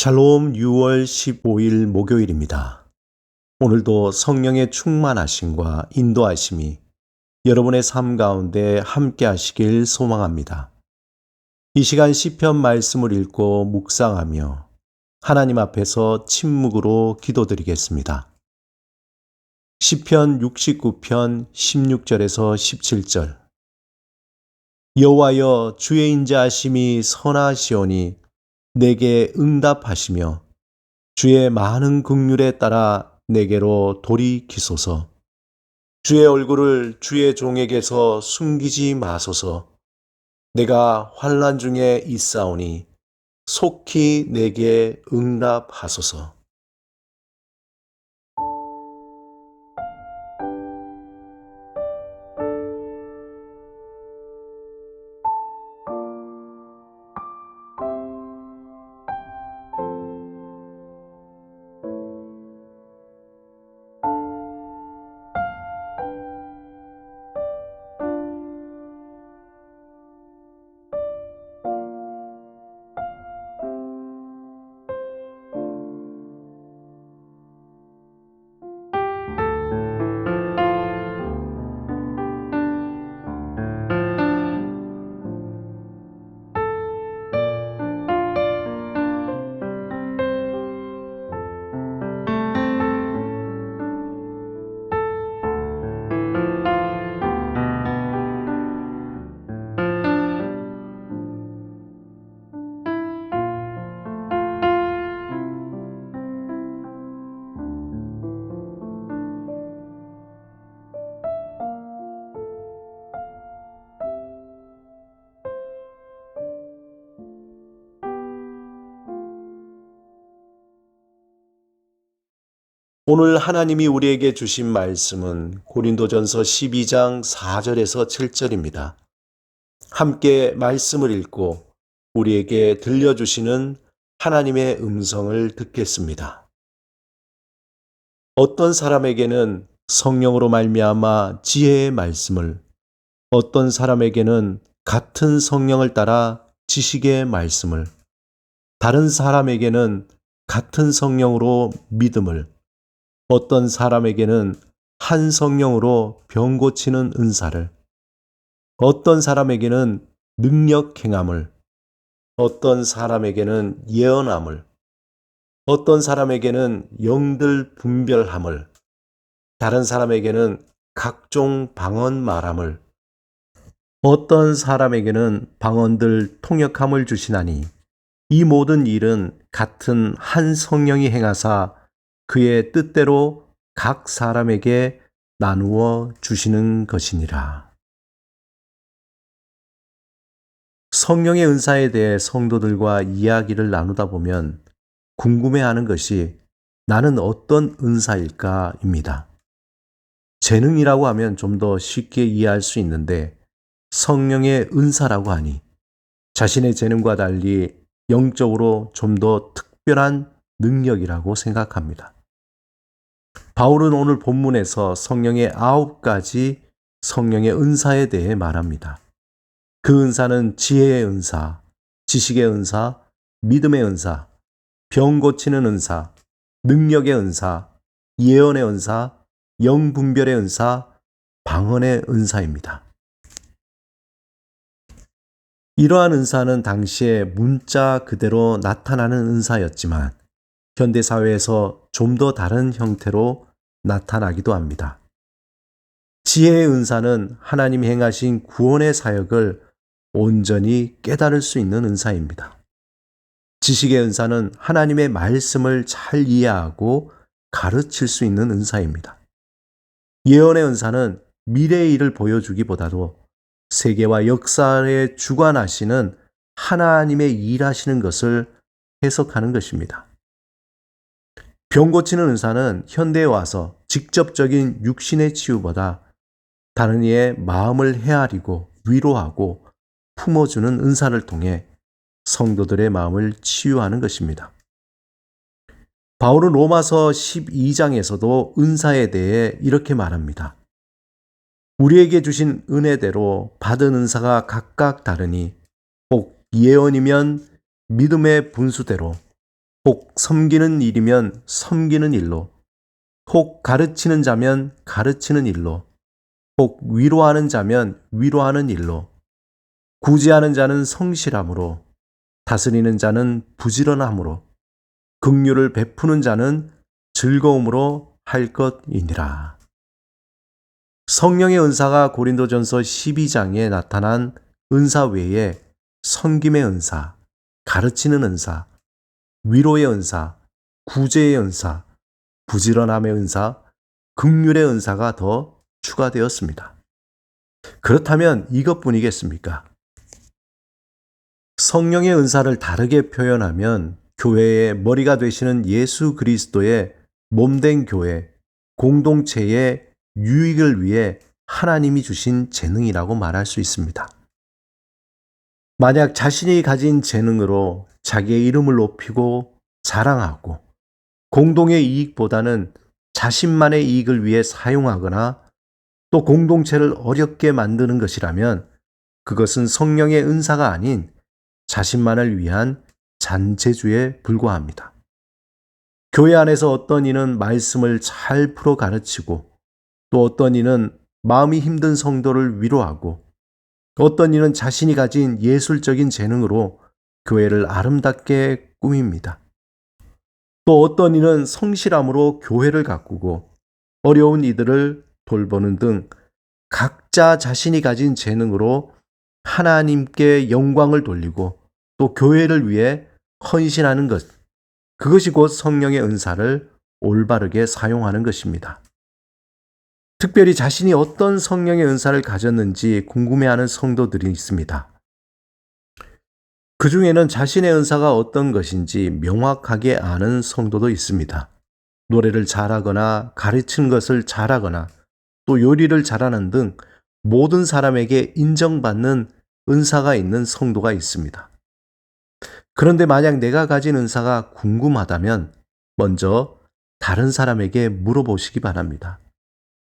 샬롬 6월 15일 목요일입니다. 오늘도 성령의 충만하심과 인도하심이 여러분의 삶 가운데 함께 하시길 소망합니다. 이 시간 시편 말씀을 읽고 묵상하며 하나님 앞에서 침묵으로 기도드리겠습니다. 시편 69편 16절에서 17절. 여호와여, 주의 인자하심이 선하시오니 내게 응답하시며 주의 많은 긍휼에 따라 내게로 돌이키소서. 주의 얼굴을 주의 종에게서 숨기지 마소서. 내가 환난 중에 있사오니 속히 내게 응답하소서. 오늘 하나님이 우리에게 주신 말씀은 고린도전서 12장 4절에서 7절입니다. 함께 말씀을 읽고 우리에게 들려주시는 하나님의 음성을 듣겠습니다. 어떤 사람에게는 성령으로 말미암아 지혜의 말씀을, 어떤 사람에게는 같은 성령을 따라 지식의 말씀을, 다른 사람에게는 같은 성령으로 믿음을, 어떤 사람에게는 한 성령으로 병 고치는 은사를, 어떤 사람에게는 능력 행함을, 어떤 사람에게는 예언함을, 어떤 사람에게는 영들 분별함을, 다른 사람에게는 각종 방언 말함을, 어떤 사람에게는 방언들 통역함을 주시나니 이 모든 일은 같은 한 성령이 행하사 그의 뜻대로 각 사람에게 나누어 주시는 것이니라. 성령의 은사에 대해 성도들과 이야기를 나누다 보면 궁금해하는 것이 나는 어떤 은사일까입니다. 재능이라고 하면 좀 더 쉽게 이해할 수 있는데 성령의 은사라고 하니 자신의 재능과 달리 영적으로 좀 더 특별한 능력이라고 생각합니다. 바울은 오늘 본문에서 성령의 9가지 성령의 은사에 대해 말합니다. 그 은사는 지혜의 은사, 지식의 은사, 믿음의 은사, 병 고치는 은사, 능력의 은사, 예언의 은사, 영분별의 은사, 방언의 은사입니다. 이러한 은사는 당시에 문자 그대로 나타나는 은사였지만 현대사회에서 좀 더 다른 형태로 나타나기도 합니다. 지혜의 은사는 하나님이 행하신 구원의 사역을 온전히 깨달을 수 있는 은사입니다. 지식의 은사는 하나님의 말씀을 잘 이해하고 가르칠 수 있는 은사입니다. 예언의 은사는 미래의 일을 보여주기보다도 세계와 역사에 주관하시는 하나님의 일하시는 것을 해석하는 것입니다. 병 고치는 은사는 현대에 와서 직접적인 육신의 치유보다 다른 이의 마음을 헤아리고 위로하고 품어주는 은사를 통해 성도들의 마음을 치유하는 것입니다. 바울은 로마서 12장에서도 은사에 대해 이렇게 말합니다. 우리에게 주신 은혜대로 받은 은사가 각각 다르니 꼭 예언이면 믿음의 분수대로, 혹 섬기는 일이면 섬기는 일로, 혹 가르치는 자면 가르치는 일로, 혹 위로하는 자면 위로하는 일로, 구제하는 자는 성실함으로, 다스리는 자는 부지런함으로, 긍휼을 베푸는 자는 즐거움으로 할 것이니라. 성령의 은사가 고린도전서 12장에 나타난 은사 외에 섬김의 은사, 가르치는 은사, 위로의 은사, 구제의 은사, 부지런함의 은사, 긍휼의 은사가 더 추가되었습니다. 그렇다면 이것뿐이겠습니까? 성령의 은사를 다르게 표현하면 교회의 머리가 되시는 예수 그리스도의 몸된 교회, 공동체의 유익을 위해 하나님이 주신 재능이라고 말할 수 있습니다. 만약 자신이 가진 재능으로 자기의 이름을 높이고 자랑하고 공동의 이익보다는 자신만의 이익을 위해 사용하거나 또 공동체를 어렵게 만드는 것이라면 그것은 성령의 은사가 아닌 자신만을 위한 잔재주에 불과합니다. 교회 안에서 어떤 이는 말씀을 잘 풀어 가르치고 또 어떤 이는 마음이 힘든 성도를 위로하고 어떤 이는 자신이 가진 예술적인 재능으로 교회를 아름답게 꾸밉니다. 또 어떤 이는 성실함으로 교회를 가꾸고 어려운 이들을 돌보는 등 각자 자신이 가진 재능으로 하나님께 영광을 돌리고 또 교회를 위해 헌신하는 것, 그것이 곧 성령의 은사를 올바르게 사용하는 것입니다. 특별히 자신이 어떤 성령의 은사를 가졌는지 궁금해하는 성도들이 있습니다. 그 중에는 자신의 은사가 어떤 것인지 명확하게 아는 성도도 있습니다. 노래를 잘하거나 가르치는 것을 잘하거나 또 요리를 잘하는 등 모든 사람에게 인정받는 은사가 있는 성도가 있습니다. 그런데 만약 내가 가진 은사가 궁금하다면 먼저 다른 사람에게 물어보시기 바랍니다.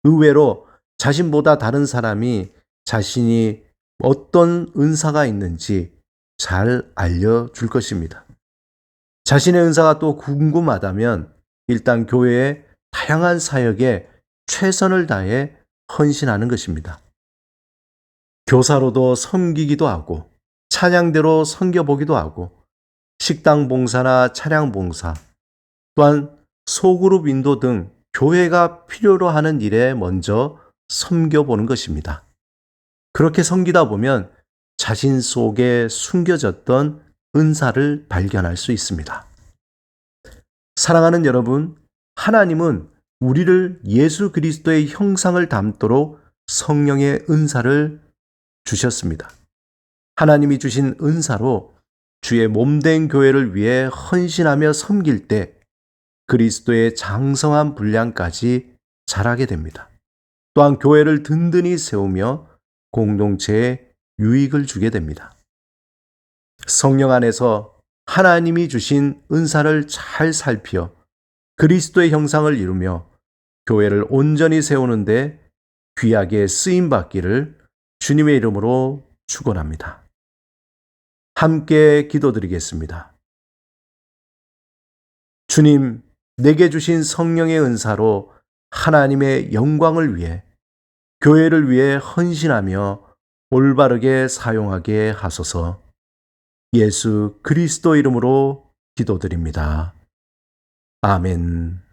의외로 자신보다 다른 사람이 자신이 어떤 은사가 있는지 잘 알려줄 것입니다. 자신의 은사가 또 궁금하다면 일단 교회의 다양한 사역에 최선을 다해 헌신하는 것입니다. 교사로도 섬기기도 하고 찬양대로 섬겨보기도 하고 식당 봉사나 차량 봉사, 또한 소그룹 인도 등 교회가 필요로 하는 일에 먼저 섬겨보는 것입니다. 그렇게 섬기다 보면 자신 속에 숨겨졌던 은사를 발견할 수 있습니다. 사랑하는 여러분, 하나님은 우리를 예수 그리스도의 형상을 담도록 성령의 은사를 주셨습니다. 하나님이 주신 은사로 주의 몸된 교회를 위해 헌신하며 섬길 때 그리스도의 장성한 분량까지 자라게 됩니다. 또한 교회를 든든히 세우며 공동체에 유익을 주게 됩니다. 성령 안에서 하나님이 주신 은사를 잘 살피어 그리스도의 형상을 이루며 교회를 온전히 세우는데 귀하게 쓰임받기를 주님의 이름으로 축원합니다. 함께 기도드리겠습니다. 주님, 내게 주신 성령의 은사로 하나님의 영광을 위해 교회를 위해 헌신하며 올바르게 사용하게 하소서. 예수 그리스도 이름으로 기도드립니다. 아멘.